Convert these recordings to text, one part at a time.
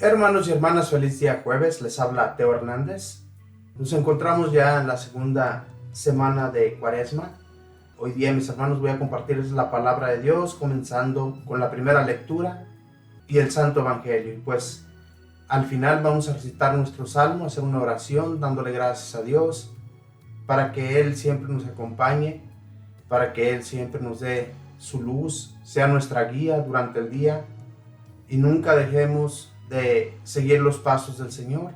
Hermanos y hermanas, feliz día jueves, les habla Teo Hernández. Nos encontramos ya en la segunda semana de Cuaresma. Hoy día, mis hermanos, voy a compartirles la palabra de Dios, comenzando con la primera lectura y el Santo Evangelio. Y pues al final vamos a recitar nuestro salmo, hacer una oración dándole gracias a Dios para que Él siempre nos acompañe, para que Él siempre nos dé su luz, sea nuestra guía durante el día y nunca dejemos de seguir los pasos del Señor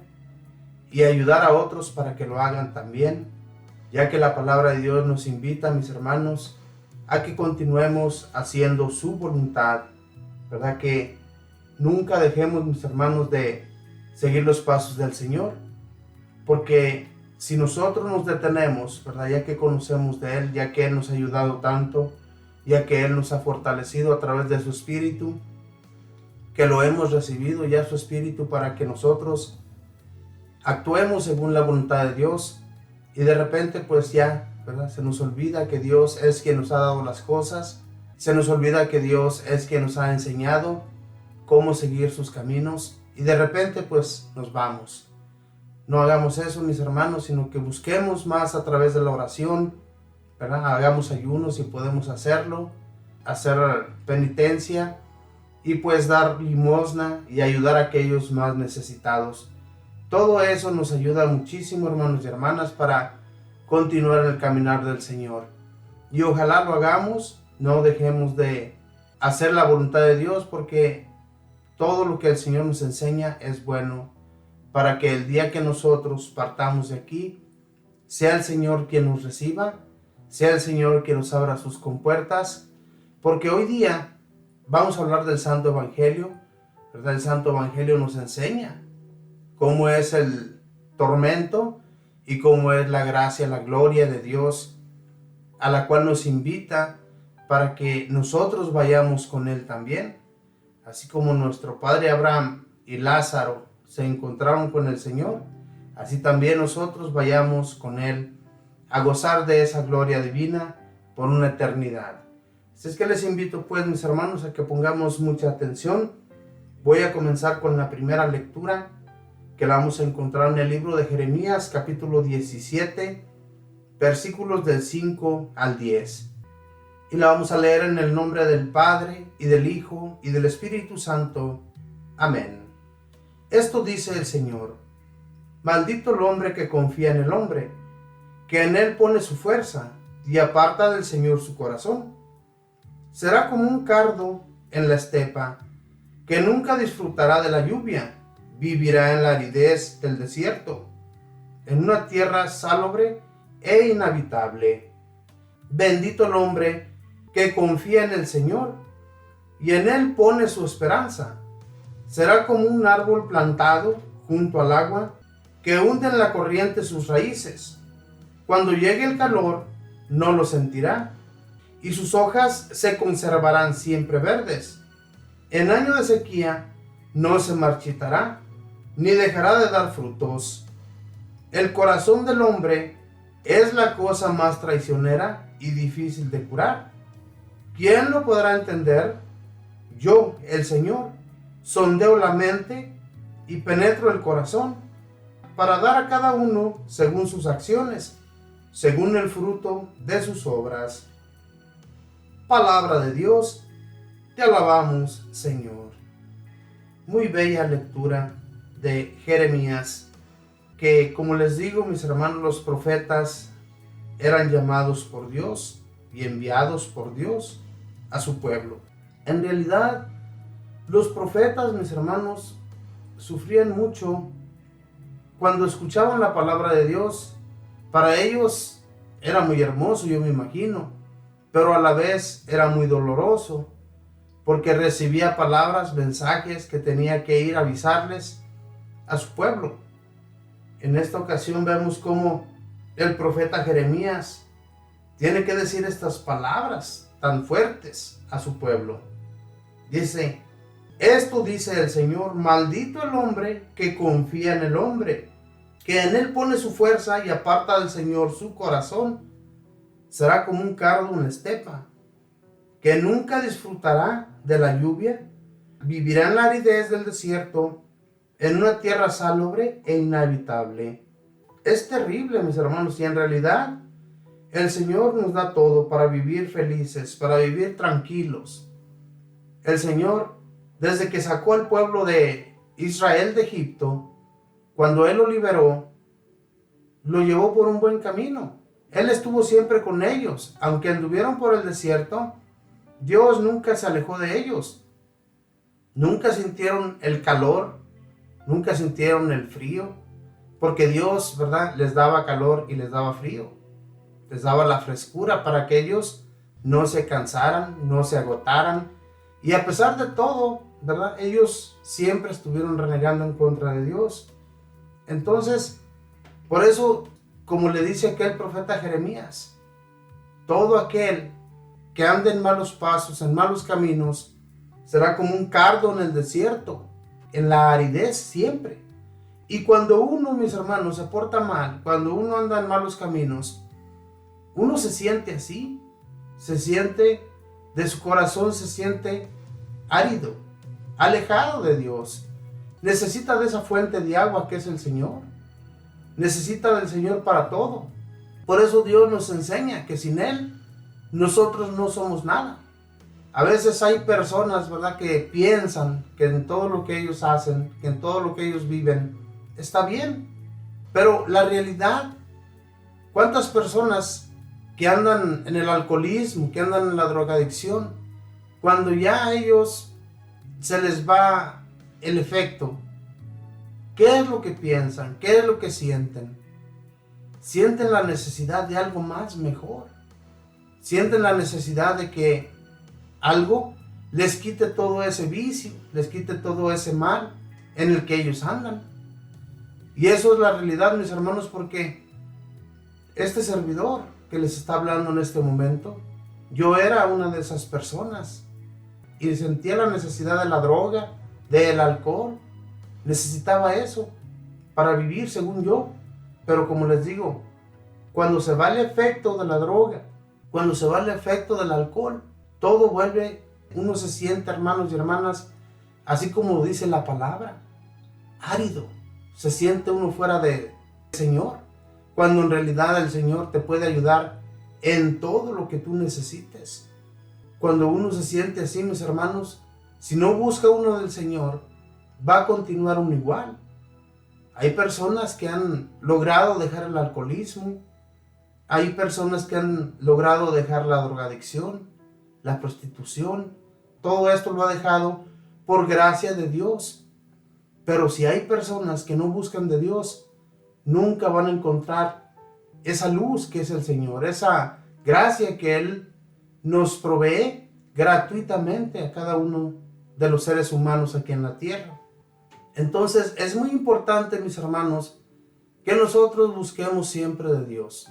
y ayudar a otros para que lo hagan también, ya que la palabra de Dios nos invita, mis hermanos, a que continuemos haciendo su voluntad, ¿verdad? Que nunca dejemos, mis hermanos, de seguir los pasos del Señor, porque si nosotros nos detenemos, ¿verdad? Ya que conocemos de Él, ya que Él nos ha ayudado tanto, ya que Él nos ha fortalecido a través de su Espíritu, que lo hemos recibido ya su Espíritu para que nosotros actuemos según la voluntad de Dios, y de repente pues ya, ¿verdad? Se nos olvida que Dios es quien nos ha dado las cosas, se nos olvida que Dios es quien nos ha enseñado cómo seguir sus caminos, y de repente pues nos vamos. No hagamos eso, mis hermanos, sino que busquemos más a través de la oración, ¿verdad? Hagamos ayunos si podemos hacerlo, hacer penitencia, y pues dar limosna y ayudar a aquellos más necesitados. Todo eso nos ayuda muchísimo, hermanos y hermanas, para continuar en el caminar del Señor. Y ojalá lo hagamos, no dejemos de hacer la voluntad de Dios, porque todo lo que el Señor nos enseña es bueno, para que el día que nosotros partamos de aquí, sea el Señor quien nos reciba, sea el Señor quien nos abra sus compuertas, porque hoy día vamos a hablar del Santo Evangelio, ¿verdad? El Santo Evangelio nos enseña cómo es el tormento y cómo es la gracia, la gloria de Dios, a la cual nos invita para que nosotros vayamos con Él también. Así como nuestro padre Abraham y Lázaro se encontraron con el Señor, así también nosotros vayamos con Él a gozar de esa gloria divina por una eternidad. Así es que les invito pues, mis hermanos, a que pongamos mucha atención. Voy a comenzar con la primera lectura, que la vamos a encontrar en el libro de Jeremías, capítulo 17, versículos del 5 al 10. Y la vamos a leer en el nombre del Padre, y del Hijo, y del Espíritu Santo. Amén. Esto dice el Señor: maldito el hombre que confía en el hombre, que en él pone su fuerza, y aparta del Señor su corazón. Será como un cardo en la estepa, que nunca disfrutará de la lluvia, vivirá en la aridez del desierto, en una tierra salobre e inhabitable. Bendito el hombre que confía en el Señor, y en él pone su esperanza. Será como un árbol plantado junto al agua, que hunde en la corriente sus raíces. Cuando llegue el calor, no lo sentirá, y sus hojas se conservarán siempre verdes. En año de sequía no se marchitará, ni dejará de dar frutos. El corazón del hombre es la cosa más traicionera y difícil de curar. ¿Quién lo podrá entender? Yo, el Señor, sondeo la mente y penetro el corazón, para dar a cada uno según sus acciones, según el fruto de sus obras. Palabra de Dios, te alabamos, Señor. Muy bella lectura de Jeremías, que, como les digo, mis hermanos, los profetas eran llamados por Dios y enviados por Dios a su pueblo. En realidad, los profetas, mis hermanos, sufrían mucho cuando escuchaban la palabra de Dios. Para ellos era muy hermoso, yo me imagino, pero a la vez era muy doloroso, porque recibía palabras, mensajes que tenía que ir a avisarles a su pueblo. En esta ocasión vemos cómo el profeta Jeremías tiene que decir estas palabras tan fuertes a su pueblo. Dice: esto dice el Señor, maldito el hombre que confía en el hombre, que en él pone su fuerza y aparta del Señor su corazón. Será como un cardo en la estepa, que nunca disfrutará de la lluvia, vivirá en la aridez del desierto, en una tierra salobre e inhabitable. Es terrible, mis hermanos, y en realidad el Señor nos da todo para vivir felices, para vivir tranquilos. El Señor, desde que sacó al pueblo de Israel de Egipto, cuando Él lo liberó, lo llevó por un buen camino. Él estuvo siempre con ellos. Aunque anduvieron por el desierto, Dios nunca se alejó de ellos. Nunca sintieron el calor, nunca sintieron el frío, porque Dios, ¿verdad?, les daba calor y les daba frío. Les daba la frescura para que ellos no se cansaran, no se agotaran. Y a pesar de todo, ¿verdad?, ellos siempre estuvieron renegando en contra de Dios. Entonces, por eso, como le dice aquel profeta Jeremías, todo aquel que ande en malos pasos, en malos caminos, será como un cardo en el desierto, en la aridez siempre. Y cuando uno, mis hermanos, se porta mal, cuando uno anda en malos caminos, uno se siente así, se siente, de su corazón se siente árido, alejado de Dios. Necesita de esa fuente de agua que es el Señor. Necesita del Señor para todo. Por eso Dios nos enseña que sin Él nosotros no somos nada. A veces hay personas, ¿verdad?, que piensan que en todo lo que ellos hacen, que en todo lo que ellos viven, está bien. Pero la realidad, ¿cuántas personas que andan en el alcoholismo, que andan en la drogadicción, cuando ya a ellos se les va el efecto, qué es lo que piensan, qué es lo que sienten? Sienten la necesidad de algo más mejor. Sienten la necesidad de que algo les quite todo ese vicio, les quite todo ese mal en el que ellos andan. Y eso es la realidad, mis hermanos, porque este servidor que les está hablando en este momento, yo era una de esas personas y sentía la necesidad de la droga, del alcohol. Necesitaba eso para vivir, según yo. Pero como les digo, cuando se va el efecto de la droga, cuando se va el efecto del alcohol, todo vuelve, uno se siente, hermanos y hermanas, así como dice la palabra, árido. Se siente uno fuera del Señor, cuando en realidad el Señor te puede ayudar en todo lo que tú necesites. Cuando uno se siente así, mis hermanos, si no busca uno del Señor, va a continuar uno igual. Hay personas que han logrado dejar el alcoholismo, hay personas que han logrado dejar la drogadicción, la prostitución. Todo esto lo ha dejado por gracia de Dios. Pero si hay personas que no buscan de Dios, nunca van a encontrar esa luz que es el Señor, esa gracia que Él nos provee gratuitamente a cada uno de los seres humanos aquí en la tierra. Entonces es muy importante, mis hermanos, que nosotros busquemos siempre de Dios.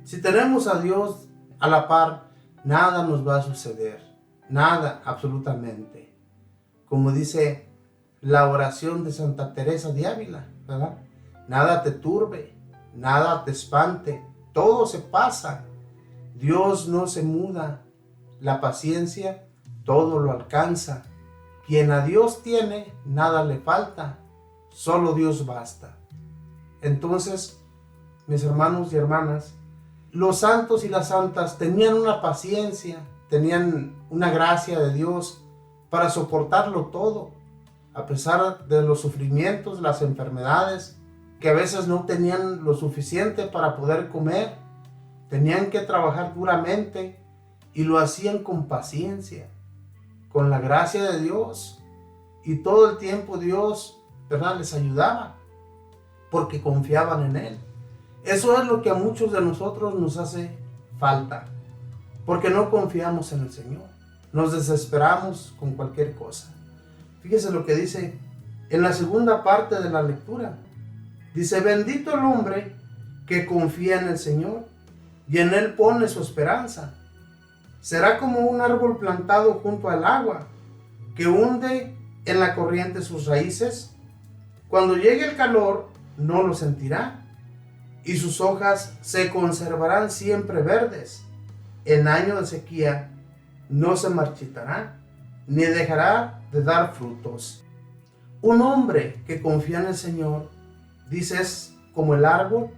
Si tenemos a Dios a la par, nada nos va a suceder, nada, absolutamente. Como dice la oración de Santa Teresa de Ávila, ¿verdad? Nada te turbe, nada te espante, todo se pasa. Dios no se muda, la paciencia todo lo alcanza. Quien a Dios tiene, nada le falta, solo Dios basta. Entonces, mis hermanos y hermanas, los santos y las santas tenían una paciencia, tenían una gracia de Dios para soportarlo todo, a pesar de los sufrimientos, las enfermedades, que a veces no tenían lo suficiente para poder comer, tenían que trabajar duramente y lo hacían con paciencia, con la gracia de Dios, y todo el tiempo Dios, ¿verdad?, les ayudaba, porque confiaban en Él. Eso es lo que a muchos de nosotros nos hace falta, porque no confiamos en el Señor, nos desesperamos con cualquier cosa. Fíjese lo que dice en la segunda parte de la lectura. Dice: bendito el hombre que confía en el Señor y en Él pone su esperanza. Será como un árbol plantado junto al agua, que hunde en la corriente sus raíces. Cuando llegue el calor, no lo sentirá, y sus hojas se conservarán siempre verdes. En año de sequía no se marchitará, ni dejará de dar frutos. Un hombre que confía en el Señor, dice, es como el árbol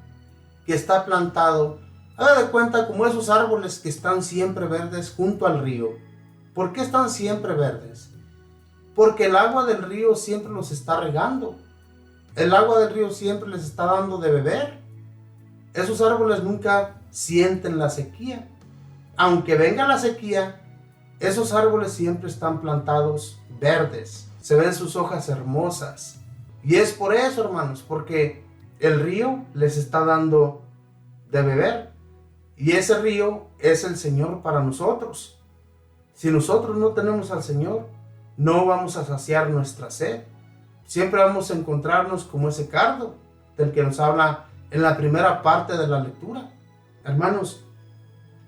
que está plantado. Haga de cuenta como esos árboles que están siempre verdes junto al río. ¿Por qué están siempre verdes? Porque el agua del río siempre los está regando. El agua del río siempre les está dando de beber. Esos árboles nunca sienten la sequía. Aunque venga la sequía, esos árboles siempre están plantados verdes. Se ven sus hojas hermosas. Y es por eso, hermanos, porque el río les está dando de beber. Y ese río es el Señor para nosotros. Si nosotros no tenemos al Señor, no vamos a saciar nuestra sed. Siempre vamos a encontrarnos como ese cardo del que nos habla en la primera parte de la lectura. Hermanos,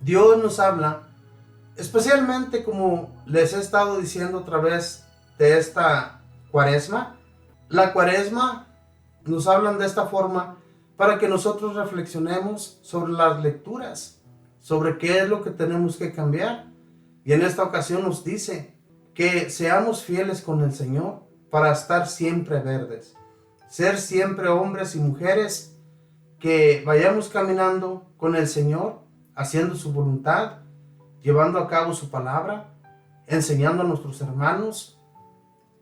Dios nos habla, especialmente como les he estado diciendo a través de esta cuaresma. La cuaresma nos hablan de esta forma para que nosotros reflexionemos sobre las lecturas, sobre qué es lo que tenemos que cambiar. Y en esta ocasión nos dice que seamos fieles con el Señor para estar siempre verdes, ser siempre hombres y mujeres que vayamos caminando con el Señor, haciendo su voluntad, llevando a cabo su palabra, enseñando a nuestros hermanos,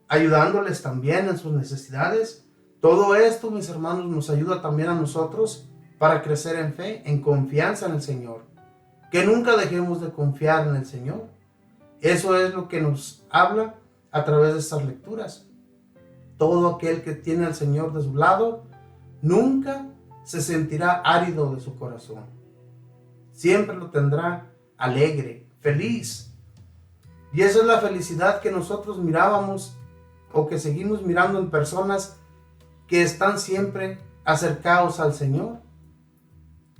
ayudándoles también en sus necesidades. Todo esto, mis hermanos, nos ayuda también a nosotros para crecer en fe, en confianza en el Señor. Que nunca dejemos de confiar en el Señor. Eso es lo que nos habla a través de estas lecturas. Todo aquel que tiene al Señor de su lado nunca se sentirá árido de su corazón. Siempre lo tendrá alegre, feliz. Y esa es la felicidad que nosotros mirábamos o que seguimos mirando en personas que están siempre acercados al Señor.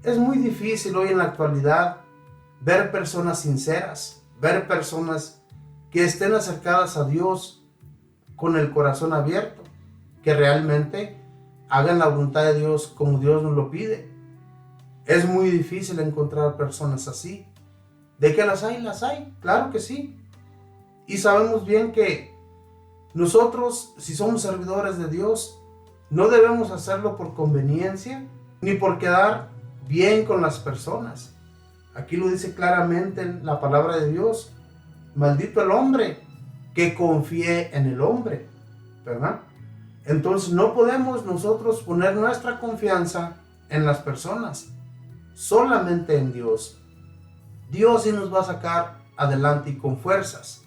Es muy difícil hoy en la actualidad ver personas sinceras, ver personas que estén acercadas a Dios con el corazón abierto, que realmente hagan la voluntad de Dios como Dios nos lo pide. Es muy difícil encontrar personas así. ¿De qué las hay? Claro que sí. Y sabemos bien que nosotros, si somos servidores de Dios, no debemos hacerlo por conveniencia ni por quedar bien con las personas. Aquí lo dice claramente en la palabra de Dios. Maldito el hombre que confíe en el hombre, ¿verdad? Entonces no podemos nosotros poner nuestra confianza en las personas, solamente en Dios. Dios sí nos va a sacar adelante y con fuerzas,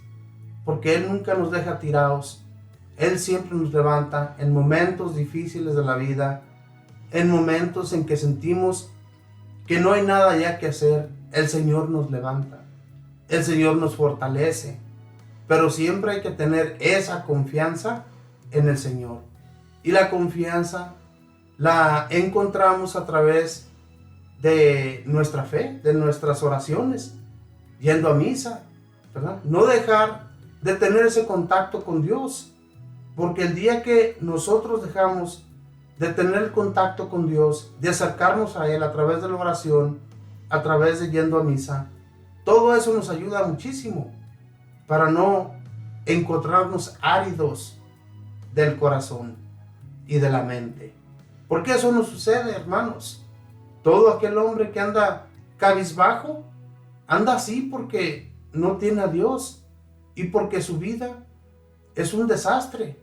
porque Él nunca nos deja tirados. Él siempre nos levanta en momentos difíciles de la vida, en momentos en que sentimos que no hay nada ya que hacer. El Señor nos levanta, el Señor nos fortalece, pero siempre hay que tener esa confianza en el Señor. Y la confianza la encontramos a través de nuestra fe, de nuestras oraciones, yendo a misa, ¿verdad? No dejar de tener ese contacto con Dios, porque el día que nosotros dejamos de tener el contacto con Dios, de acercarnos a Él a través de la oración, a través de yendo a misa, todo eso nos ayuda muchísimo para no encontrarnos áridos del corazón y de la mente. Porque eso no sucede, hermanos. Todo aquel hombre que anda cabizbajo, anda así porque no tiene a Dios y porque su vida es un desastre.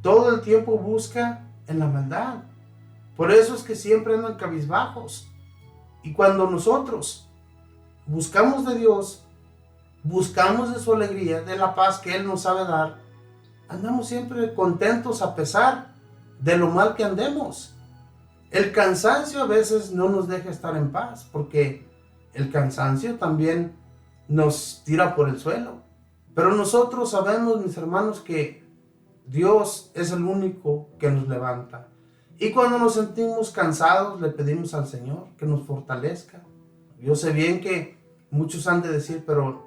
Todo el tiempo busca en la maldad. Por eso es que siempre andan cabizbajos. Y cuando nosotros buscamos de Dios, buscamos de su alegría, de la paz que Él nos sabe dar, andamos siempre contentos a pesar de lo mal que andemos. El cansancio a veces no nos deja estar en paz, porque el cansancio también nos tira por el suelo. Pero nosotros sabemos, mis hermanos, que Dios es el único que nos levanta. Y cuando nos sentimos cansados, le pedimos al Señor que nos fortalezca. Yo sé bien que muchos han de decir, pero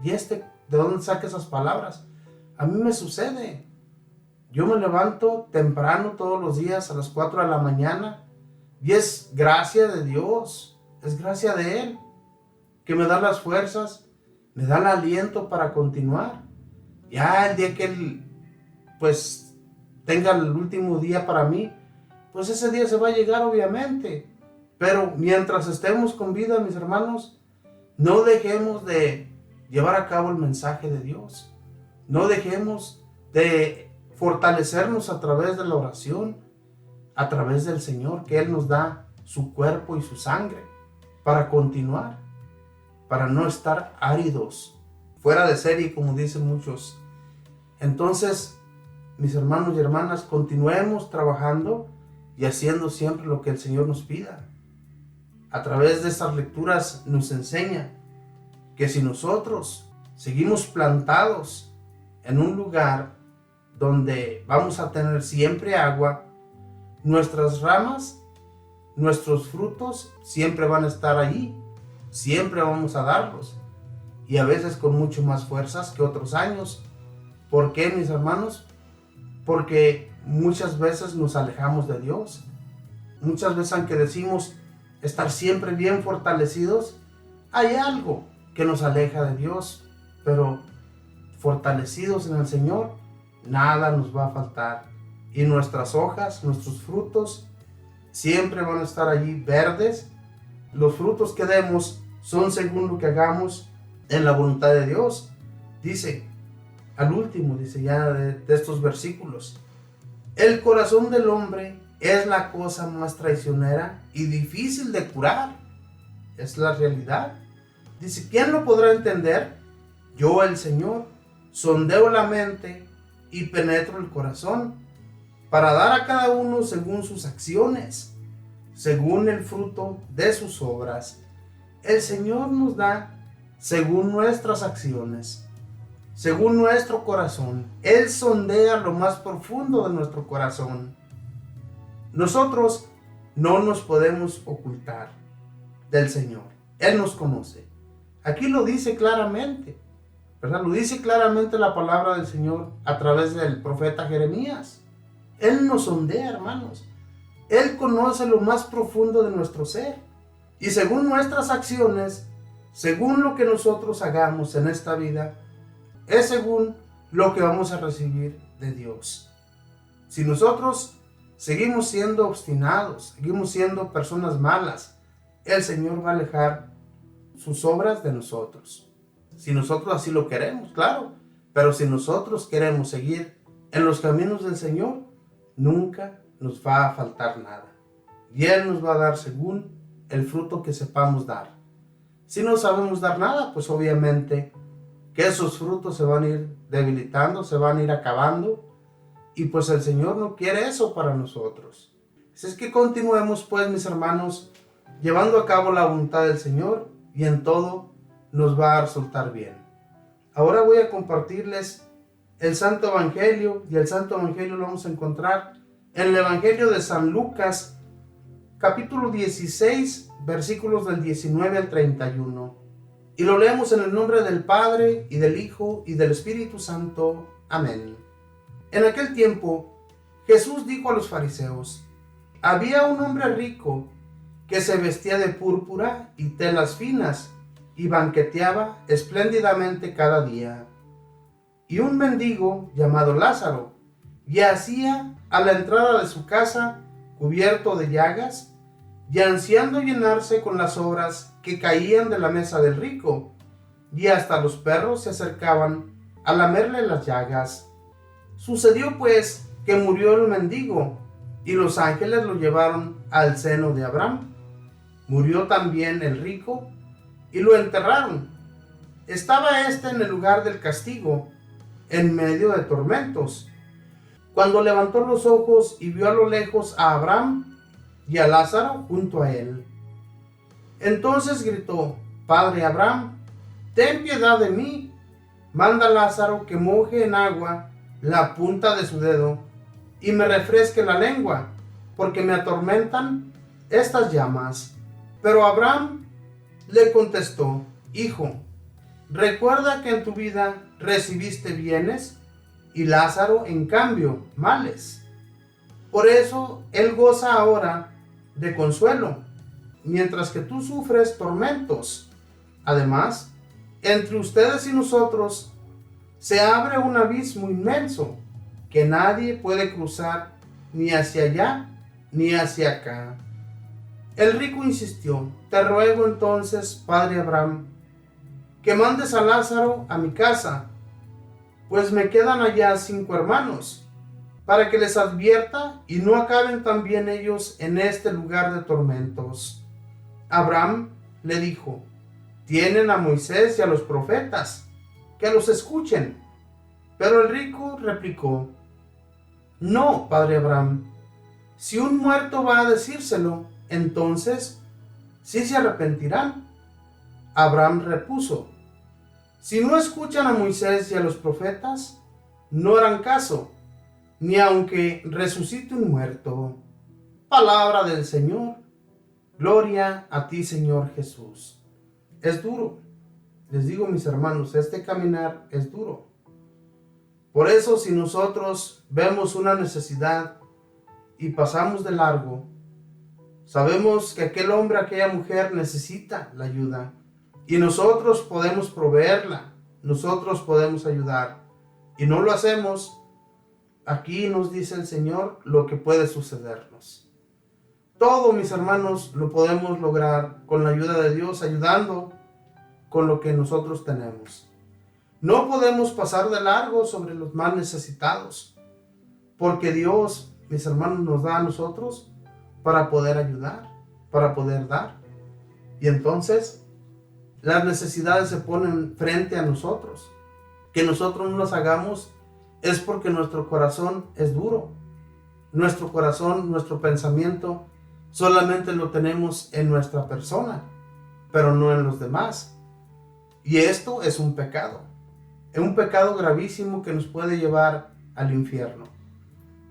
¿y de dónde saca esas palabras? A mí me sucede. Yo me levanto temprano todos los días a las 4 de la mañana y es gracia de Dios, es gracia de Él que me da las fuerzas, me da el aliento para continuar. Ya el día que Él pues tenga el último día para mí, pues ese día se va a llegar obviamente. Pero mientras estemos con vida, mis hermanos, no dejemos de llevar a cabo el mensaje de Dios. No dejemos de fortalecernos a través de la oración, a través del Señor, que Él nos da su cuerpo y su sangre para continuar, para no estar áridos, fuera de serie, como dicen muchos. Entonces, mis hermanos y hermanas, continuemos trabajando y haciendo siempre lo que el Señor nos pida. A través de estas lecturas nos enseña que si nosotros seguimos plantados en un lugar donde vamos a tener siempre agua, nuestras ramas, nuestros frutos siempre van a estar allí, siempre vamos a darlos, y a veces con mucho más fuerzas que otros años. ¿Por qué, mis hermanos? Porque muchas veces nos alejamos de Dios. Muchas veces, aunque decimos estar siempre bien fortalecidos, hay algo que nos aleja de Dios, pero fortalecidos en el Señor, nada nos va a faltar. Y nuestras hojas, nuestros frutos, siempre van a estar allí verdes. Los frutos que demos son según lo que hagamos en la voluntad de Dios. Dice, al último, dice ya de estos versículos, el corazón del hombre es la cosa más traicionera y difícil de curar. Es la realidad. Dice, ¿quién lo podrá entender? Yo, el Señor, sondeo la mente y penetro el corazón, para dar a cada uno según sus acciones, según el fruto de sus obras. El Señor nos da según nuestras acciones, según nuestro corazón. Él sondea lo más profundo de nuestro corazón. Nosotros no nos podemos ocultar del Señor. Él nos conoce. Aquí lo dice claramente, ¿verdad? Lo dice claramente la palabra del Señor a través del profeta Jeremías. Él nos sondea, hermanos. Él conoce lo más profundo de nuestro ser. Y según nuestras acciones, según lo que nosotros hagamos en esta vida, es según lo que vamos a recibir de Dios. Si nosotros seguimos siendo obstinados, seguimos siendo personas malas, el Señor va a alejar sus obras de nosotros. Si nosotros así lo queremos, claro. Pero si nosotros queremos seguir en los caminos del Señor, nunca nos va a faltar nada. Y Él nos va a dar según el fruto que sepamos dar. Si no sabemos dar nada, pues obviamente que esos frutos se van a ir debilitando, se van a ir acabando. Y pues el Señor no quiere eso para nosotros. Así es que continuemos, pues, mis hermanos, llevando a cabo la voluntad del Señor, y en todo nos va a resultar bien. Ahora voy a compartirles el Santo Evangelio, y el Santo Evangelio lo vamos a encontrar en el Evangelio de San Lucas, capítulo 16, versículos del 19 al 31. Y lo leemos en el nombre del Padre, y del Hijo, y del Espíritu Santo. Amén. En aquel tiempo, Jesús dijo a los fariseos: había un hombre rico que se vestía de púrpura y telas finas, y banqueteaba espléndidamente cada día. Y un mendigo llamado Lázaro yacía a la entrada de su casa, cubierto de llagas, y ansiando llenarse con las sobras que caían de la mesa del rico, y hasta los perros se acercaban a lamerle las llagas. Sucedió pues que murió el mendigo, y los ángeles lo llevaron al seno de Abraham. Murió también el rico, y lo enterraron. Estaba éste en el lugar del castigo, en medio de tormentos. Cuando levantó los ojos y vio a lo lejos a Abraham y a Lázaro junto a él, entonces gritó: Padre Abraham, ten piedad de mí. Manda a Lázaro que moje en agua la punta de su dedo y me refresque la lengua, porque me atormentan estas llamas. Pero Abraham le contestó: Hijo, recuerda que en tu vida recibiste bienes y Lázaro, en cambio, males. Por eso él goza ahora de consuelo, mientras que tú sufres tormentos. Además, entre ustedes y nosotros se abre un abismo inmenso que nadie puede cruzar ni hacia allá ni hacia acá. El rico insistió: te ruego entonces, padre Abraham, que mandes a Lázaro a mi casa, pues me quedan allá 5 hermanos, para que les advierta y no acaben también ellos en este lugar de tormentos. Abraham le dijo: tienen a Moisés y a los profetas, que los escuchen. Pero el rico replicó: no, padre Abraham, si un muerto va a decírselo, entonces sí se arrepentirán. Abraham repuso: si no escuchan a Moisés y a los profetas, no harán caso, ni aunque resucite un muerto. Palabra del Señor. Gloria a ti, Señor Jesús. Es duro, les digo, mis hermanos, este caminar es duro. Por eso, si nosotros vemos una necesidad y pasamos de largo, sabemos que aquel hombre, aquella mujer necesita la ayuda y nosotros podemos proveerla, nosotros podemos ayudar y no lo hacemos. Aquí nos dice el Señor lo que puede sucedernos. Todo, mis hermanos, lo podemos lograr con la ayuda de Dios, ayudando con lo que nosotros tenemos. No podemos pasar de largo sobre los más necesitados, porque Dios, mis hermanos, nos da a nosotros para poder ayudar, para poder dar. Y entonces las necesidades se ponen frente a nosotros. Que nosotros no las hagamos es porque nuestro corazón es duro. Nuestro corazón, nuestro pensamiento solamente lo tenemos en nuestra persona, pero no en los demás. Y esto es un pecado gravísimo que nos puede llevar al infierno.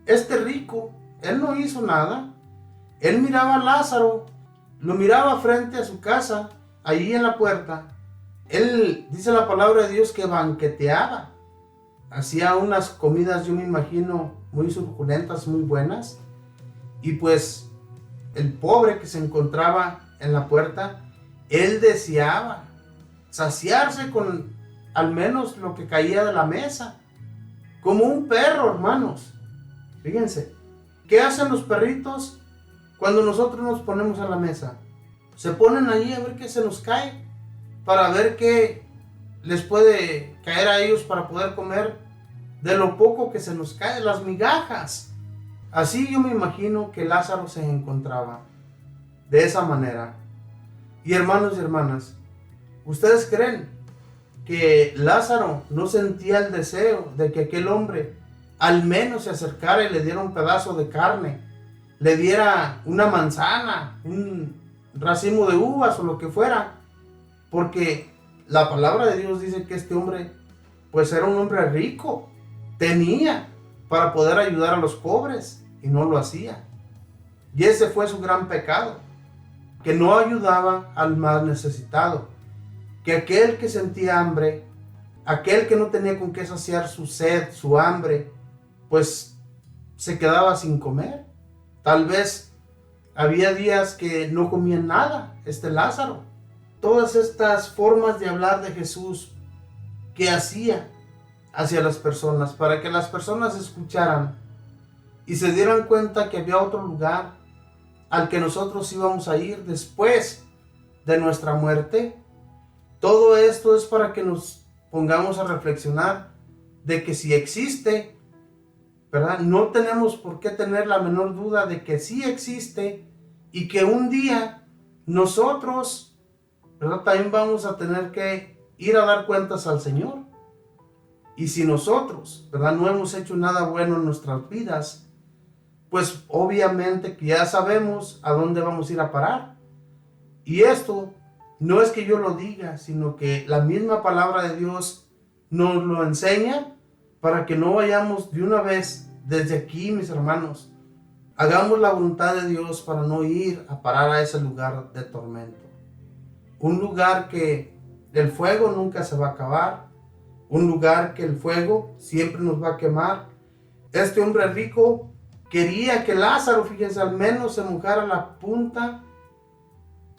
Este rico, él no hizo nada. Él miraba a Lázaro, lo miraba frente a su casa, allí en la puerta. Él, dice la palabra de Dios, que banqueteaba. Hacía unas comidas, yo me imagino, muy suculentas, muy buenas. Y pues el pobre que se encontraba en la puerta, él deseaba saciarse con al menos lo que caía de la mesa, como un perro, hermanos. Fíjense, ¿qué hacen los perritos cuando nosotros nos ponemos a la mesa? Se ponen allí a ver qué se nos cae, para ver qué les puede caer a ellos para poder comer de lo poco que se nos cae, las migajas. Así yo me imagino que Lázaro se encontraba, de esa manera. Y hermanos y hermanas, ¿ustedes creen que Lázaro no sentía el deseo de que aquel hombre al menos se acercara y le diera un pedazo de carne, le diera una manzana, un racimo de uvas o lo que fuera? Porque la palabra de Dios dice que este hombre pues era un hombre rico, tenía para poder ayudar a los pobres y no lo hacía. Y ese fue su gran pecado, que no ayudaba al más necesitado, que aquel que sentía hambre, aquel que no tenía con qué saciar su sed, su hambre, pues se quedaba sin comer. Tal vez había días que no comía nada, Lázaro. Todas estas formas de hablar de Jesús que hacía hacia las personas, para que las personas escucharan y se dieran cuenta que había otro lugar al que nosotros íbamos a ir después de nuestra muerte. Todo esto es para que nos pongamos a reflexionar de que si existe, ¿verdad? No tenemos por qué tener la menor duda de que sí existe y que un día nosotros, ¿verdad?, también vamos a tener que ir a dar cuentas al Señor. Y si nosotros, ¿verdad?, no hemos hecho nada bueno en nuestras vidas, pues obviamente que ya sabemos a dónde vamos a ir a parar. Y esto no es que yo lo diga, sino que la misma palabra de Dios nos lo enseña, para que no vayamos de una vez desde aquí, mis hermanos. Hagamos la voluntad de Dios para no ir a parar a ese lugar de tormento. Un lugar que el fuego nunca se va a acabar. Un lugar que el fuego siempre nos va a quemar. Este hombre rico quería que Lázaro, fíjense, al menos se mojara la punta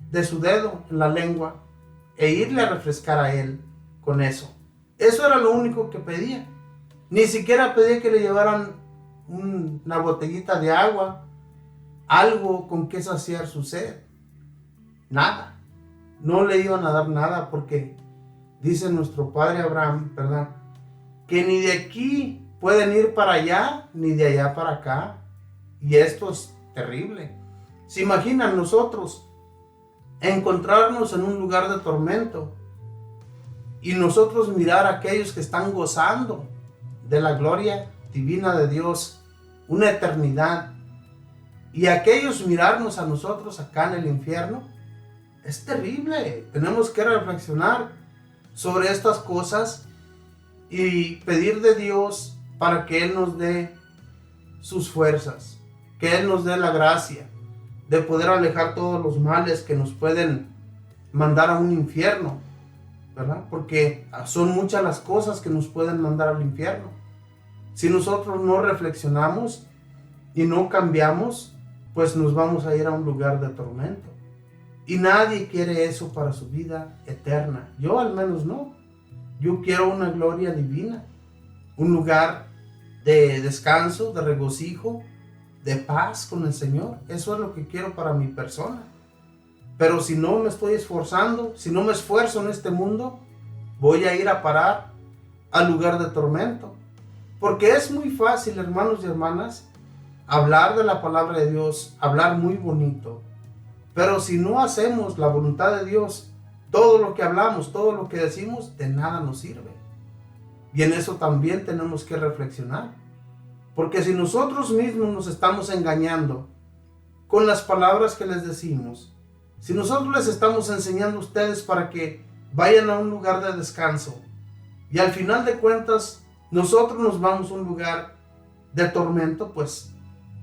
de su dedo en la lengua e irle a refrescar a él con eso. Eso era lo único que pedía. Ni siquiera pedí que le llevaran una botellita de agua, algo con que saciar su sed. Nada. No le iban a dar nada porque dice nuestro padre Abraham, ¿verdad? Que ni de aquí pueden ir para allá, ni de allá para acá. Y esto es terrible. ¿Se imaginan nosotros encontrarnos en un lugar de tormento y nosotros mirar a aquellos que están gozando de la gloria divina de Dios, una eternidad, y aquellos mirarnos a nosotros acá en el infierno? Es terrible. Tenemos que reflexionar sobre estas cosas y pedir de Dios para que Él nos dé sus fuerzas, que Él nos dé la gracia de poder alejar todos los males que nos pueden mandar a un infierno, ¿verdad? Porque son muchas las cosas que nos pueden mandar al infierno. Si nosotros no reflexionamos y no cambiamos, pues nos vamos a ir a un lugar de tormento. Y nadie quiere eso para su vida eterna. Yo al menos no. Yo quiero una gloria divina, un lugar de descanso, de regocijo, de paz con el Señor. Eso es lo que quiero para mi persona. Pero si no me estoy esforzando, si no me esfuerzo en este mundo, voy a ir a parar al lugar de tormento. Porque es muy fácil, hermanos y hermanas, hablar de la palabra de Dios, hablar muy bonito. Pero si no hacemos la voluntad de Dios, todo lo que hablamos, todo lo que decimos, de nada nos sirve. Y en eso también tenemos que reflexionar. Porque si nosotros mismos nos estamos engañando con las palabras que les decimos, si nosotros les estamos enseñando a ustedes para que vayan a un lugar de descanso, y al final de cuentas nosotros nos vamos a un lugar de tormento, pues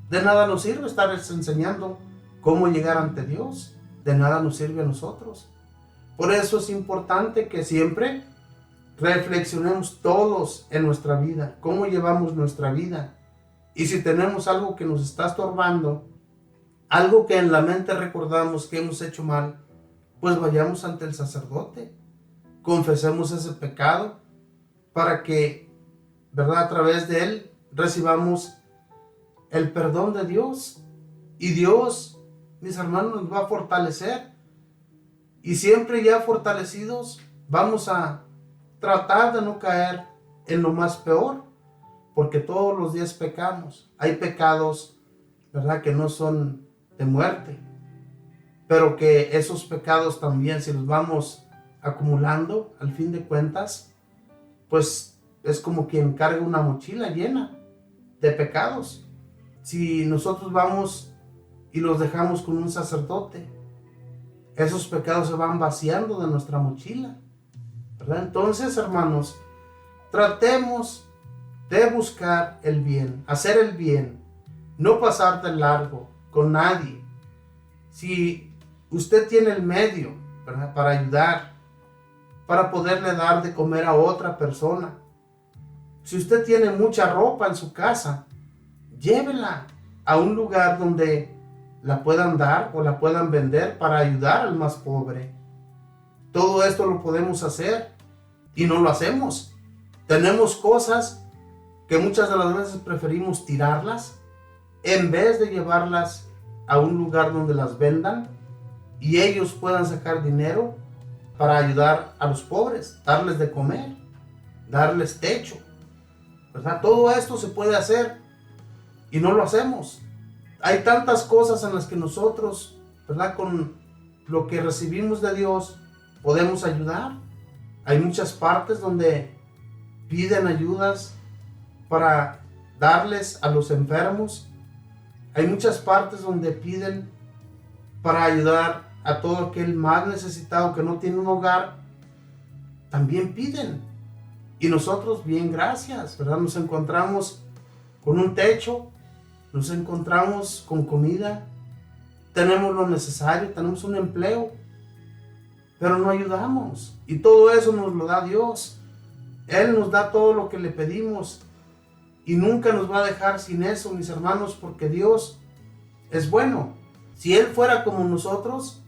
de nada nos sirve estarles enseñando cómo llegar ante Dios. De nada nos sirve a nosotros. Por eso es importante que siempre reflexionemos todos en nuestra vida, cómo llevamos nuestra vida. Y si tenemos algo que nos está estorbando, algo que en la mente recordamos que hemos hecho mal, pues vayamos ante el sacerdote, confesemos ese pecado para que, ¿verdad?, a través de él recibamos el perdón de Dios. Y Dios, mis hermanos, nos va a fortalecer. Y siempre ya fortalecidos, vamos a tratar de no caer en lo más peor, porque todos los días pecamos. Hay pecados, ¿verdad?, que no son de muerte, pero que esos pecados también, si los vamos acumulando, al fin de cuentas, pues es como quien carga una mochila llena de pecados. Si nosotros vamos y los dejamos con un sacerdote, esos pecados se van vaciando de nuestra mochila, ¿verdad? Entonces, hermanos, tratemos de buscar el bien, hacer el bien, no pasar de largo con nadie. Si usted tiene el medio, ¿verdad?, para ayudar, para poderle dar de comer a otra persona, si usted tiene mucha ropa en su casa, llévela a un lugar donde la puedan dar o la puedan vender para ayudar al más pobre. Todo esto lo podemos hacer y no lo hacemos. Tenemos cosas que muchas de las veces preferimos tirarlas en vez de llevarlas a un lugar donde las vendan y ellos puedan sacar dinero para ayudar a los pobres, darles de comer, darles techo, ¿verdad? Todo esto se puede hacer y no lo hacemos. Hay tantas cosas en las que nosotros, ¿verdad?, con lo que recibimos de Dios podemos ayudar. Hay muchas partes donde piden ayudas para darles a los enfermos. Hay muchas partes donde piden para ayudar a todo aquel más necesitado que no tiene un hogar. También piden. Y nosotros, bien, gracias, ¿verdad? Nos encontramos con un techo, nos encontramos con comida, tenemos lo necesario, tenemos un empleo, pero no ayudamos. Y todo eso nos lo da Dios. Él nos da todo lo que le pedimos y nunca nos va a dejar sin eso, mis hermanos, porque Dios es bueno. Si Él fuera como nosotros,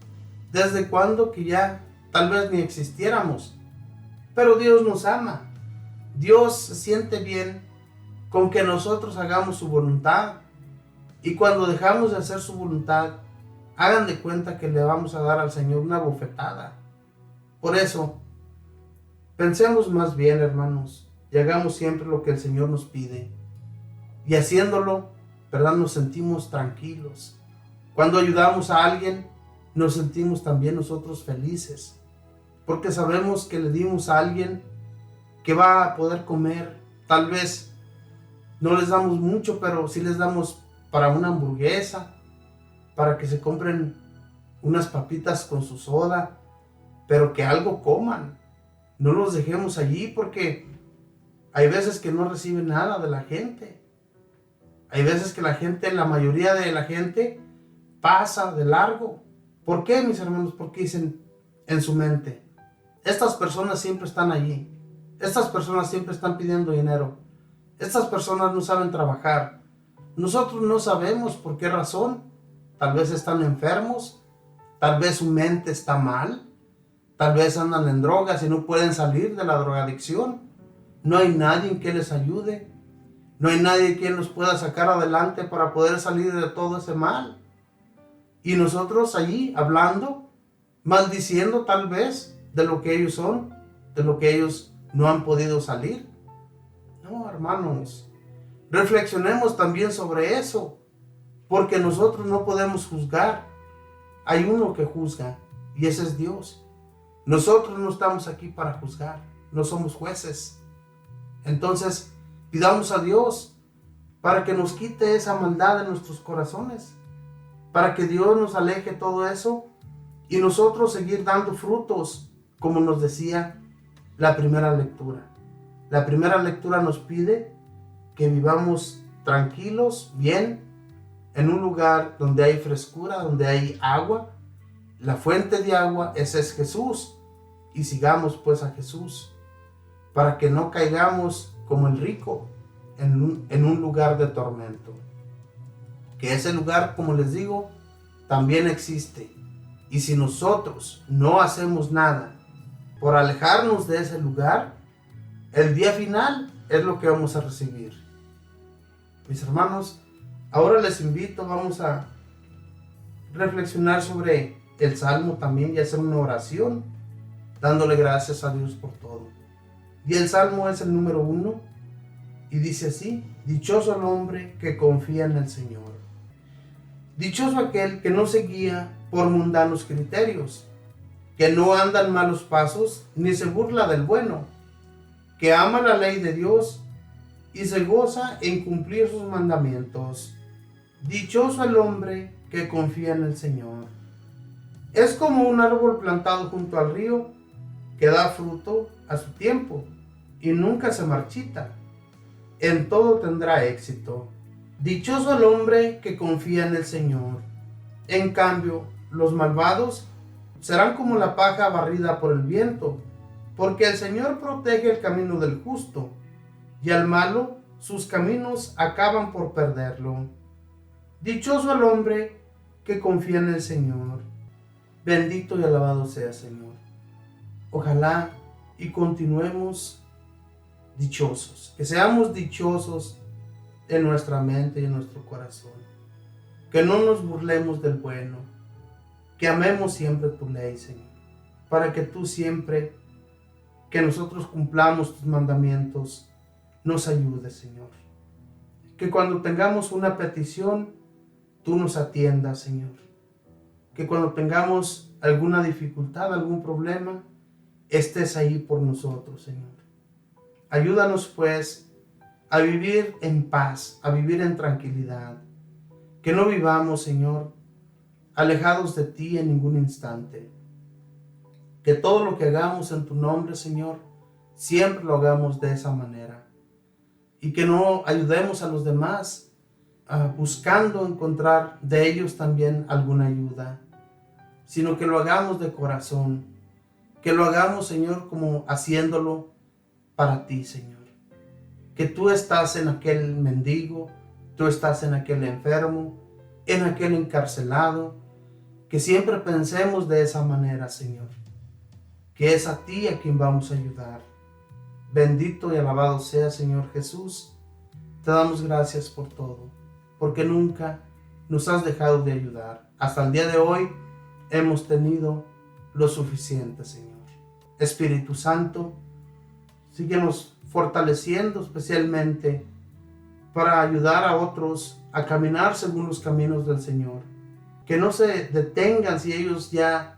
¿desde cuándo que ya tal vez ni existiéramos? Pero Dios nos ama. Dios se siente bien con que nosotros hagamos su voluntad. Y cuando dejamos de hacer su voluntad, hagan de cuenta que le vamos a dar al Señor una bofetada. Por eso, pensemos más bien, hermanos, y hagamos siempre lo que el Señor nos pide. Y haciéndolo, ¿verdad?, nos sentimos tranquilos. Cuando ayudamos a alguien, nos sentimos también nosotros felices, porque sabemos que le dimos a alguien que va a poder comer. Tal vez no les damos mucho, pero sí les damos para una hamburguesa, para que se compren unas papitas con su soda, pero que algo coman. No los dejemos allí, porque hay veces que no reciben nada de la gente. Hay veces que la mayoría de la gente pasa de largo. ¿Por qué, mis hermanos? Porque dicen en su mente, estas personas siempre están allí. Estas personas siempre están pidiendo dinero. Estas personas no saben trabajar. Nosotros no sabemos por qué razón. Tal vez están enfermos. Tal vez su mente está mal. Tal vez andan en drogas y no pueden salir de la drogadicción. No hay nadie que les ayude. No hay nadie quien los pueda sacar adelante para poder salir de todo ese mal. Y nosotros allí hablando, maldiciendo tal vez de lo que ellos son, de lo que ellos no han podido salir. No, hermanos, reflexionemos también sobre eso, porque nosotros no podemos juzgar. Hay uno que juzga, y ese es Dios. Nosotros no estamos aquí para juzgar, no somos jueces. Entonces, pidamos a Dios para que nos quite esa maldad de nuestros corazones, para que Dios nos aleje todo eso y nosotros seguir dando frutos, como nos decía la primera lectura. La primera lectura nos pide que vivamos tranquilos, bien, en un lugar donde hay frescura, donde hay agua. La fuente de agua, ese es Jesús, y sigamos pues a Jesús, para que no caigamos como el rico en un lugar de tormento. Que ese lugar, como les digo, también existe. Y si nosotros no hacemos nada por alejarnos de ese lugar, el día final es lo que vamos a recibir. Mis hermanos, ahora les invito, vamos a reflexionar sobre el Salmo también y hacer una oración, dándole gracias a Dios por todo. Y el Salmo es el número 1 y dice así: dichoso el hombre que confía en el Señor. Dichoso aquel que no se guía por mundanos criterios, que no anda en malos pasos ni se burla del bueno, que ama la ley de Dios y se goza en cumplir sus mandamientos. Dichoso el hombre que confía en el Señor. Es como un árbol plantado junto al río, que da fruto a su tiempo y nunca se marchita. En todo tendrá éxito. Dichoso el hombre que confía en el Señor. En cambio, los malvados serán como la paja barrida por el viento, porque el Señor protege el camino del justo, y al malo sus caminos acaban por perderlo. Dichoso el hombre que confía en el Señor. Bendito y alabado sea, Señor. Ojalá y continuemos dichosos, que seamos dichosos en nuestra mente y en nuestro corazón, que no nos burlemos del bueno, que amemos siempre tu ley, Señor, para que tú siempre, que nosotros cumplamos tus mandamientos, nos ayudes, Señor. Que cuando tengamos una petición, tú nos atiendas, Señor. Que cuando tengamos alguna dificultad, algún problema, estés ahí por nosotros, Señor. Ayúdanos, pues, a vivir en paz, a vivir en tranquilidad. Que no vivamos, Señor, alejados de ti en ningún instante. Que todo lo que hagamos en tu nombre, Señor, siempre lo hagamos de esa manera. Y que no ayudemos a los demás buscando encontrar de ellos también alguna ayuda, sino que lo hagamos de corazón. Que lo hagamos, Señor, como haciéndolo para ti, Señor. Que tú estás en aquel mendigo, tú estás en aquel enfermo, en aquel encarcelado. Que siempre pensemos de esa manera, Señor. Que es a ti a quien vamos a ayudar. Bendito y alabado sea, Señor Jesús. Te damos gracias por todo, porque nunca nos has dejado de ayudar. Hasta el día de hoy hemos tenido lo suficiente, Señor. Espíritu Santo, síguenos fortaleciendo especialmente para ayudar a otros a caminar según los caminos del Señor. Que no se detengan si ellos ya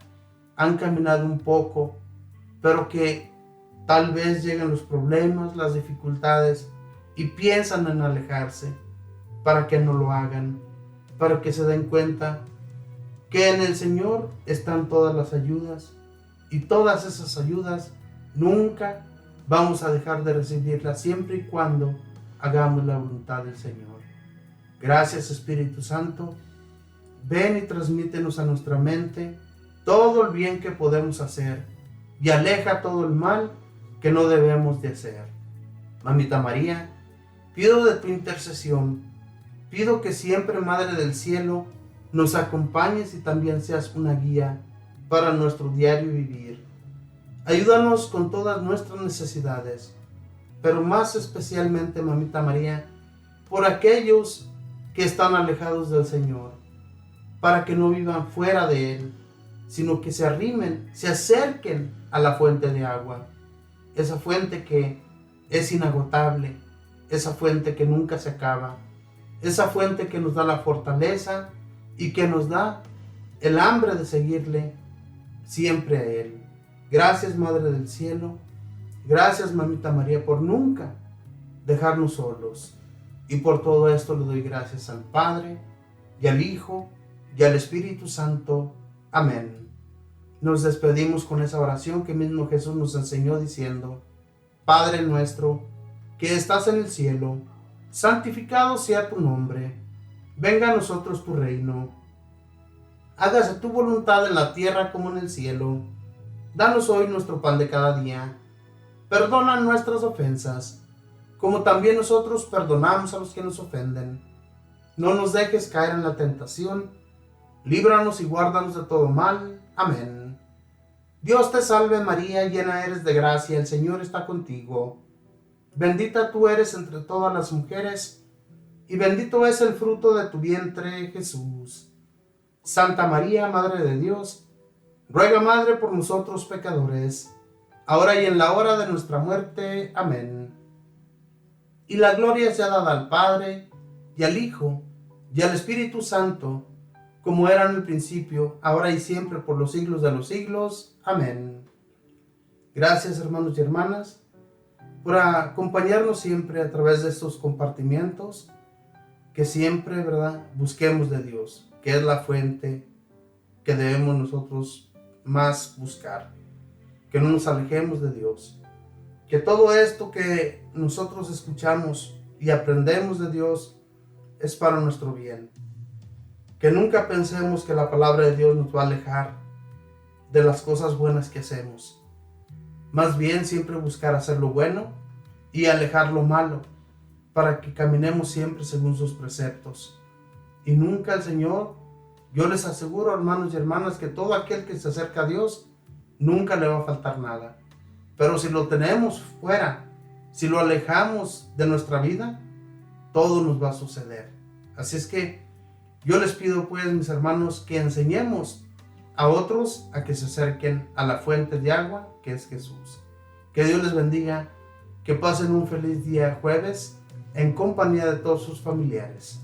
han caminado un poco, pero que tal vez lleguen los problemas, las dificultades y piensan en alejarse, para que no lo hagan, para que se den cuenta que en el Señor están todas las ayudas, y todas esas ayudas nunca vamos a dejar de recibirlas siempre y cuando hagamos la voluntad del Señor. Gracias, Espíritu Santo. Ven y transmítenos a nuestra mente todo el bien que podemos hacer y aleja todo el mal que no debemos de hacer. Mamita María, pido de tu intercesión, pido que siempre, Madre del Cielo, nos acompañes y también seas una guía para nuestro diario vivir. Ayúdanos con todas nuestras necesidades, pero más especialmente, Mamita María, por aquellos que están alejados del Señor, para que no vivan fuera de Él, sino que se arrimen, se acerquen a la fuente de agua, esa fuente que es inagotable, esa fuente que nunca se acaba, esa fuente que nos da la fortaleza y que nos da el hambre de seguirle siempre a Él. Gracias, Madre del Cielo. Gracias, Mamita María, por nunca dejarnos solos. Y por todo esto le doy gracias al Padre, y al Hijo, y al Espíritu Santo. Amén. Nos despedimos con esa oración que mismo Jesús nos enseñó diciendo: Padre nuestro, que estás en el cielo, santificado sea tu nombre. Venga a nosotros tu reino. Hágase tu voluntad en la tierra como en el cielo. Danos hoy nuestro pan de cada día. Perdona nuestras ofensas, como también nosotros perdonamos a los que nos ofenden. No nos dejes caer en la tentación. Líbranos y guárdanos de todo mal. Amén. Dios te salve María, llena eres de gracia, el Señor está contigo. Bendita tú eres entre todas las mujeres, y bendito es el fruto de tu vientre, Jesús. Santa María, Madre de Dios, ruega, Madre, por nosotros pecadores, ahora y en la hora de nuestra muerte. Amén. Y la gloria sea dada al Padre, y al Hijo, y al Espíritu Santo, como era en el principio, ahora y siempre, por los siglos de los siglos. Amén. Gracias, hermanos y hermanas, por acompañarnos siempre a través de estos compartimientos, que siempre, ¿verdad?, busquemos de Dios, que es la fuente que debemos nosotros más buscar, que no nos alejemos de Dios, que todo esto que nosotros escuchamos y aprendemos de Dios es para nuestro bien, que nunca pensemos que la palabra de Dios nos va a alejar de las cosas buenas que hacemos, más bien siempre buscar hacer lo bueno y alejar lo malo, para que caminemos siempre según sus preceptos. Y nunca el Señor, yo les aseguro, hermanos y hermanas, que todo aquel que se acerca a Dios, nunca le va a faltar nada. Pero si lo tenemos fuera, si lo alejamos de nuestra vida, todo nos va a suceder. Así es que yo les pido, pues, mis hermanos, que enseñemos a otros a que se acerquen a la fuente de agua, que es Jesús. Que Dios les bendiga, que pasen un feliz día jueves en compañía de todos sus familiares.